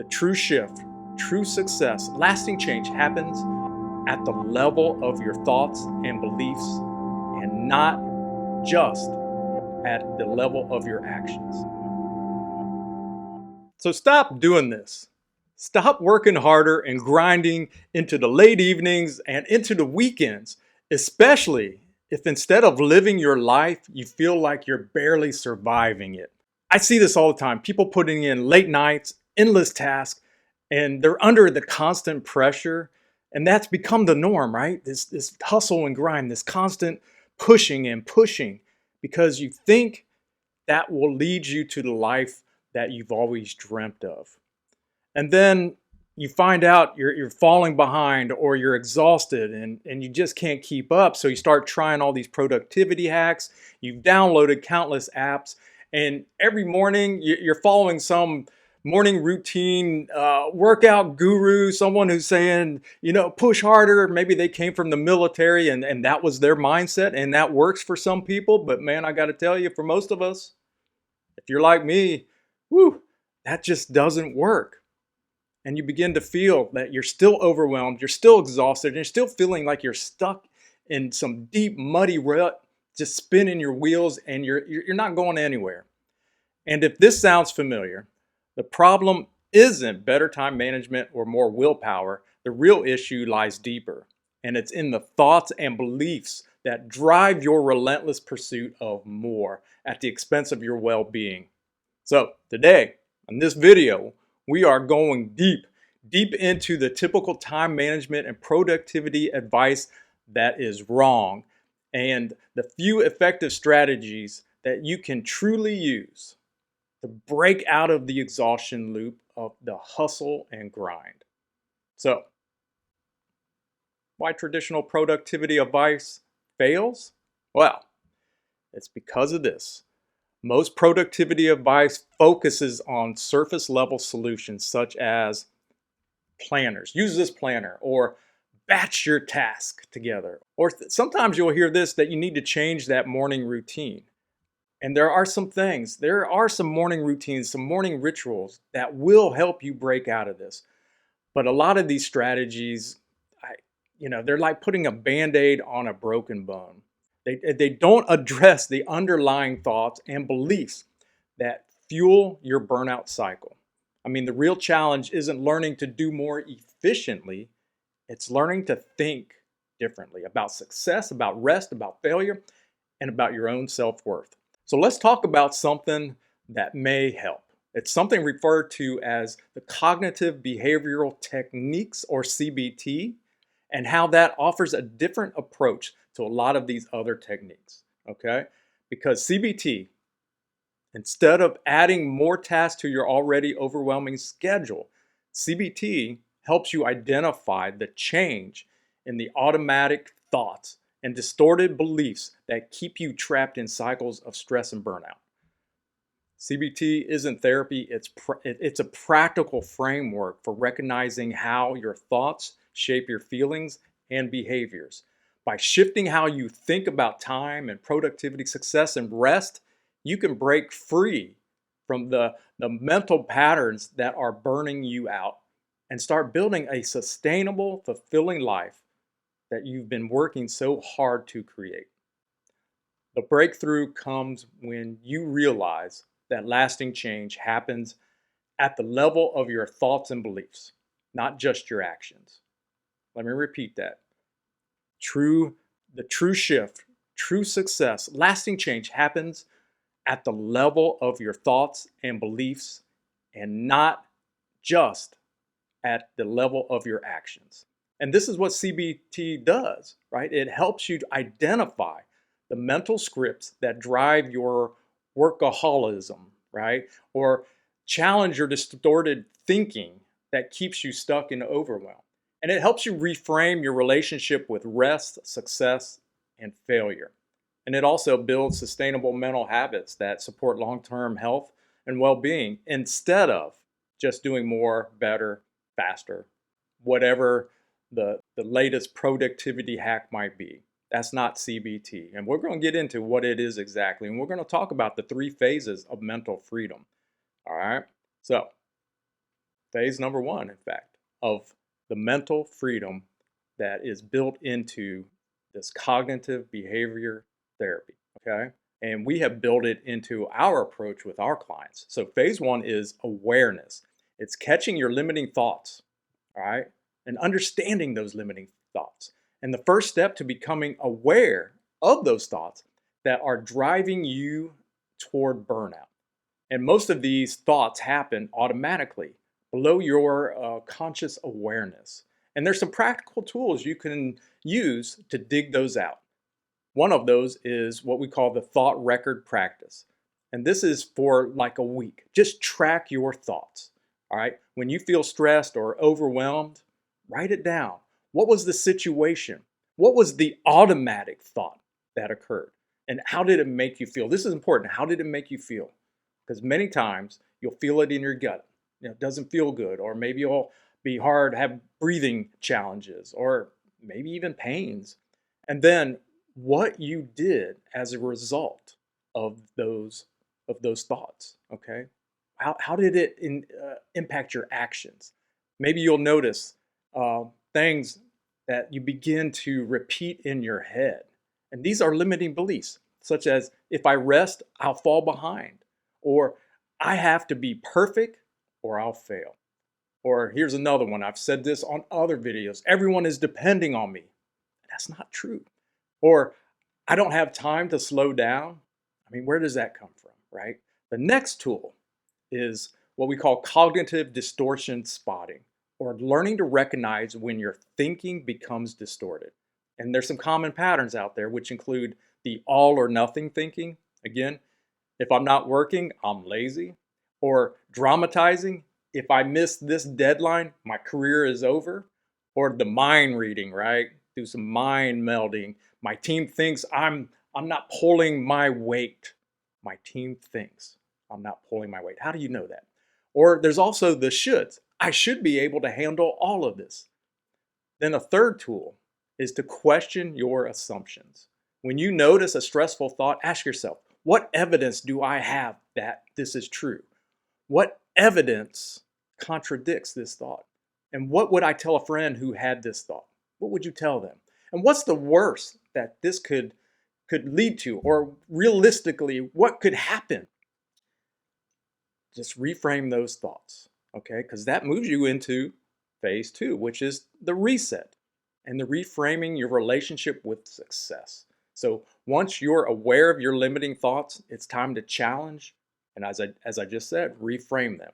The true shift, true success, lasting change happens at the level of your thoughts and beliefs and not just at the level of your actions. So stop doing this. Stop working harder and grinding into the late evenings and into the weekends, especially if instead of living your life, you feel like you're barely surviving it. I see this all the time. People putting in late nights, endless tasks, and they're under the constant pressure. And that's become the norm, right? This hustle and grind, this constant pushing and pushing because you think that will lead you to the life that you've always dreamt of. And then you find out you're falling behind or you're exhausted and you just can't keep up. So you start trying all these productivity hacks. You've downloaded countless apps, and every morning you're following some morning routine workout guru, someone who's saying, push harder. Maybe they came from the military and that was their mindset, and that works for some people. But man, I got to tell you, for most of us, if you're like me, that just doesn't work. And you begin to feel that you're still overwhelmed, you're still exhausted, and you're still feeling like you're stuck in some deep, muddy rut, just spinning your wheels, and you're not going anywhere. And if this sounds familiar, the problem isn't better time management or more willpower. The real issue lies deeper, and it's in the thoughts and beliefs that drive your relentless pursuit of more at the expense of your well-being. So today, in this video, we are going deep into the typical time management and productivity advice that is wrong, and the few effective strategies that you can truly use to break out of the exhaustion loop of the hustle and grind. So, why traditional productivity advice fails? Well, it's because of this. Most productivity advice focuses on surface level solutions such as planners. Use this planner, or batch your task together. Or sometimes you'll hear this, that you need to change that morning routine. And there are some morning routines, some morning rituals that will help you break out of this. But a lot of these strategies, they're like putting a Band-Aid on a broken bone. They don't address the underlying thoughts and beliefs that fuel your burnout cycle. I mean, the real challenge isn't learning to do more efficiently. It's learning to think differently about success, about rest, about failure, and about your own self-worth. So let's talk about something that may help. It's something referred to as the cognitive behavioral techniques, or CBT, and how that offers a different approach to a lot of these other techniques, okay? Because CBT, instead of adding more tasks to your already overwhelming schedule, CBT helps you identify the change in the automatic thoughts and distorted beliefs that keep you trapped in cycles of stress and burnout. CBT isn't therapy, it's a practical framework for recognizing how your thoughts shape your feelings and behaviors. By shifting how you think about time and productivity, success, and rest, you can break free from the mental patterns that are burning you out and start building a sustainable, fulfilling life that you've been working so hard to create. The breakthrough comes when you realize that lasting change happens at the level of your thoughts and beliefs, not just your actions. Let me repeat that. The true shift, true success, lasting change happens at the level of your thoughts and beliefs and not just at the level of your actions. And this is what CBT does, right? It helps you to identify the mental scripts that drive your workaholism, right? Or challenge your distorted thinking that keeps you stuck in overwhelm. And it helps you reframe your relationship with rest, success, and failure. And it also builds sustainable mental habits that support long-term health and well-being instead of just doing more, better, faster, whatever the latest productivity hack might be. That's not CBT. And we're going to get into what it is exactly. And we're going to talk about the 3 phases of mental freedom. All right. So Phase number one, in fact, of the mental freedom that is built into this cognitive behavior therapy, okay? And we have built it into our approach with our clients. So phase one is awareness. It's catching your limiting thoughts, all right? And understanding those limiting thoughts. And the first step to becoming aware of those thoughts that are driving you toward burnout. And most of these thoughts happen automatically below your conscious awareness. And there's some practical tools you can use to dig those out. One of those is what we call the thought record practice. And this is for like a week. Just track your thoughts. All right. When you feel stressed or overwhelmed, write it down. What was the situation? What was the automatic thought that occurred? And how did it make you feel? This is important. How did it make you feel? Because many times you'll feel it in your gut. It doesn't feel good, or maybe you'll be hard, have breathing challenges, or maybe even pains. And then what you did as a result of those thoughts. Okay, how did it impact your actions? Maybe you'll notice things that you begin to repeat in your head, and these are limiting beliefs, such as if I rest, I'll fall behind, or I have to be perfect or I'll fail. Or here's another one. I've said this on other videos. Everyone is depending on me. That's not true. Or I don't have time to slow down. I mean, where does that come from, right? The next tool is what we call cognitive distortion spotting, or learning to recognize when your thinking becomes distorted. And there's some common patterns out there, which include the all or nothing thinking. Again, if I'm not working, I'm lazy. Or dramatizing, if I miss this deadline, my career is over. Or the mind reading, right? Do some mind melding. My team thinks I'm not pulling my weight. My team thinks I'm not pulling my weight. How do you know that? Or there's also the shoulds. I should be able to handle all of this. Then a third tool is to question your assumptions. When you notice a stressful thought, ask yourself, what evidence do I have that this is true? What evidence contradicts this thought? And what would I tell a friend who had this thought? What would you tell them? And what's the worst that this could lead to? Or realistically, what could happen? Just reframe those thoughts, okay? Because that moves you into phase two, which is the reset and the reframing your relationship with success. So once you're aware of your limiting thoughts, it's time to challenge, and as I just said, reframe them.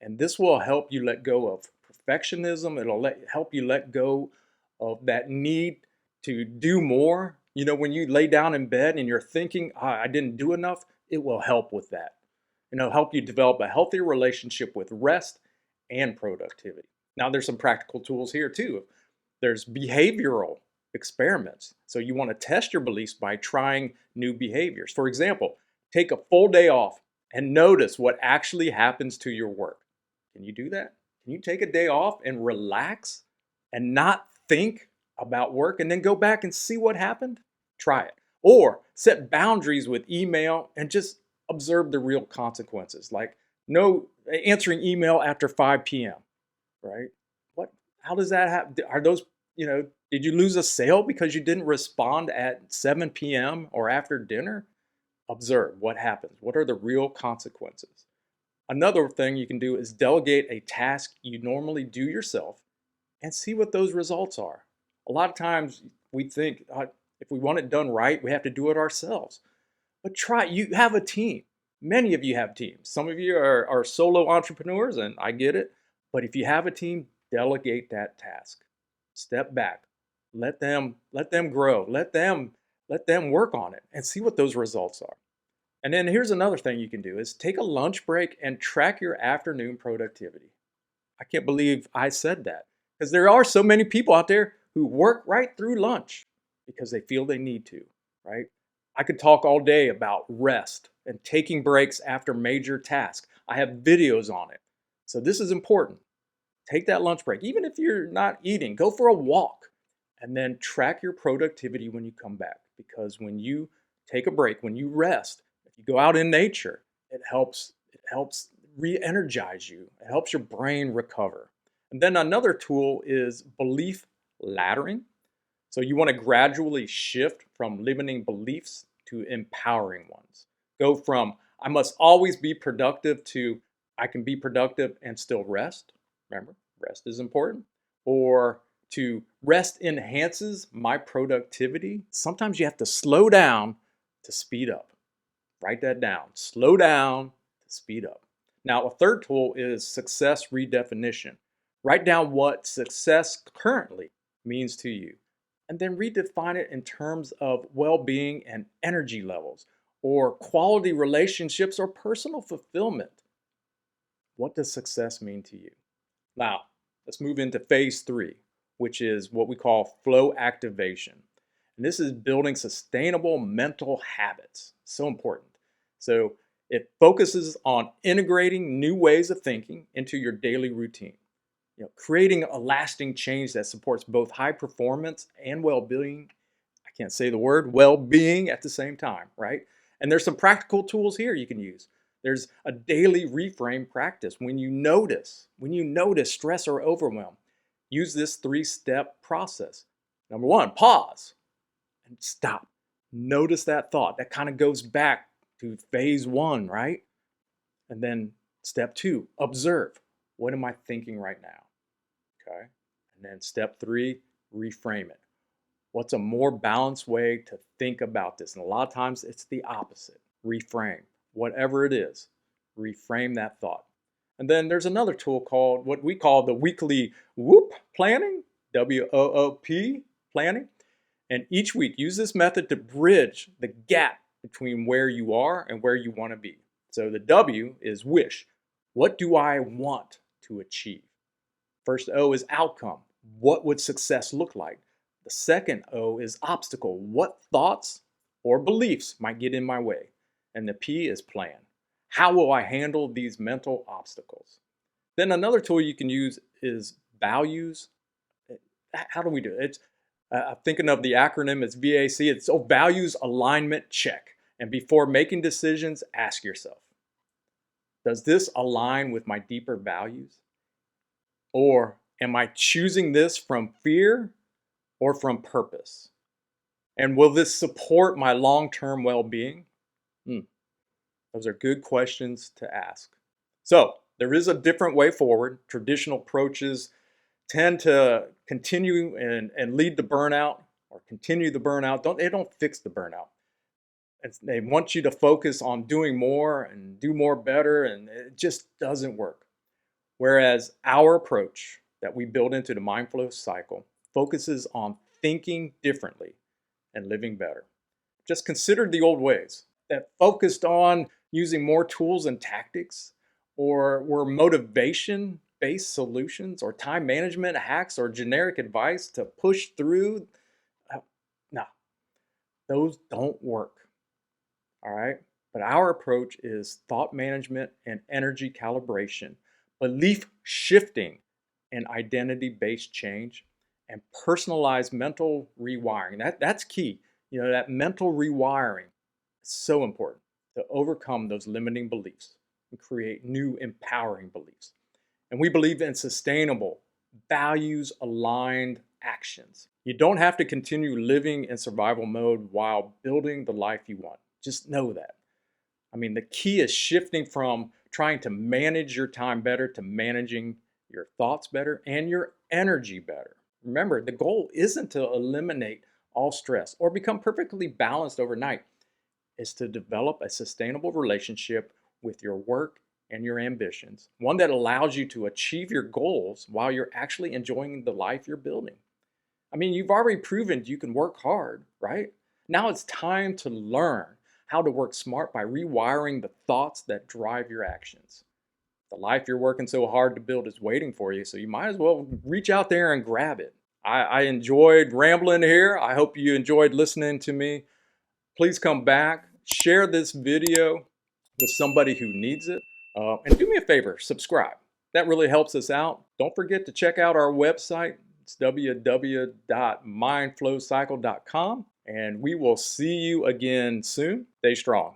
And this will help you let go of perfectionism. It'll help you let go of that need to do more. You know, when you lay down in bed and you're thinking, I didn't do enough, it will help with that. And it'll help you develop a healthier relationship with rest and productivity. Now, there's some practical tools here too. There's behavioral experiments. So you want to test your beliefs by trying new behaviors. For example, take a full day off and notice what actually happens to your work. Can you do that? Can you take a day off and relax and not think about work and then go back and see what happened? Try it. Or set boundaries with email and just observe the real consequences, like no answering email after 5 p.m., right? How does that happen? Are those, did you lose a sale because you didn't respond at 7 p.m. or after dinner? Observe what happens. What are the real consequences? Another thing you can do is delegate a task you normally do yourself and see what those results are. A lot of times we think if we want it done right, we have to do it ourselves. But try, you have a team. Many of you have teams. Some of you are solo entrepreneurs, and I get it. But if you have a team, delegate that task. Step back. Let them grow. Let them work on it and see what those results are. And then here's another thing you can do is take a lunch break and track your afternoon productivity. I can't believe I said that, because there are so many people out there who work right through lunch because they feel they need to, right? I could talk all day about rest and taking breaks after major tasks. I have videos on it. So this is important. Take that lunch break. Even if you're not eating, go for a walk and then track your productivity when you come back. Because when you take a break, when you rest, if you go out in nature, it helps re-energize you. It helps your brain recover. And then another tool is belief laddering. So you want to gradually shift from limiting beliefs to empowering ones. Go from I must always be productive to I can be productive and still rest. Remember, rest is important. Or to rest enhances my productivity. Sometimes you have to slow down to speed up. Write that down. Slow down to speed up. Now, a third tool is success redefinition. Write down what success currently means to you, and then redefine it in terms of well being and energy levels, or quality relationships, or personal fulfillment. What does success mean to you? Now, let's move into phase 3, which is what we call flow activation. And this is building sustainable mental habits. So important. So it focuses on integrating new ways of thinking into your daily routine. Creating a lasting change that supports both high performance and well-being. I can't say the word well-being at the same time, right? And there's some practical tools here you can use. There's a daily reframe practice. When you notice stress or overwhelm, use this 3-step process. Number 1, pause and stop. Notice that thought. That kind of goes back to phase 1, right? And then step 2, observe. What am I thinking right now? Okay. And then step 3, reframe it. What's a more balanced way to think about this? And a lot of times it's the opposite. Reframe. Whatever it is, reframe that thought. And then there's another tool called what we call the weekly WOOP planning, WOOP planning. And each week, use this method to bridge the gap between where you are and where you want to be. So the W is wish. What do I want to achieve? First O is outcome. What would success look like? The second O is obstacle. What thoughts or beliefs might get in my way? And the P is plan. How will I handle these mental obstacles? Then another tool you can use is values. How do we do it? I'm thinking of the acronym, it's VAC. It's values alignment check. And before making decisions, ask yourself, does this align with my deeper values? Or am I choosing this from fear or from purpose? And will this support my long-term well-being? Those are good questions to ask. So there is a different way forward. Traditional approaches tend to continue and lead to burnout or continue the burnout. They don't fix the burnout. They want you to focus on doing more and do more better, and it just doesn't work. Whereas our approach that we build into the MindFlow Cycle focuses on thinking differently and living better. Just consider the old ways that focused on using more tools and tactics, or were motivation-based solutions, or time management hacks, or generic advice to push through. No, those don't work. All right? But our approach is thought management and energy calibration, belief shifting and identity-based change, and personalized mental rewiring. That's key. That mental rewiring is so important to overcome those limiting beliefs and create new empowering beliefs. And we believe in sustainable, values-aligned actions. You don't have to continue living in survival mode while building the life you want. Just know that. The key is shifting from trying to manage your time better to managing your thoughts better and your energy better. Remember, the goal isn't to eliminate all stress or become perfectly balanced overnight. It's to develop a sustainable relationship with your work and your ambitions, one that allows you to achieve your goals while you're actually enjoying the life you're building. You've already proven you can work hard, right? Now it's time to learn how to work smart by rewiring the thoughts that drive your actions. The life you're working so hard to build is waiting for you, so you might as well reach out there and grab it. I enjoyed rambling here. I hope you enjoyed listening to me. Please come back, share this video with somebody who needs it, and do me a favor, subscribe. That really helps us out. Don't forget to check out our website. It's www.mindflowcycle.com, and we will see you again soon. Stay strong.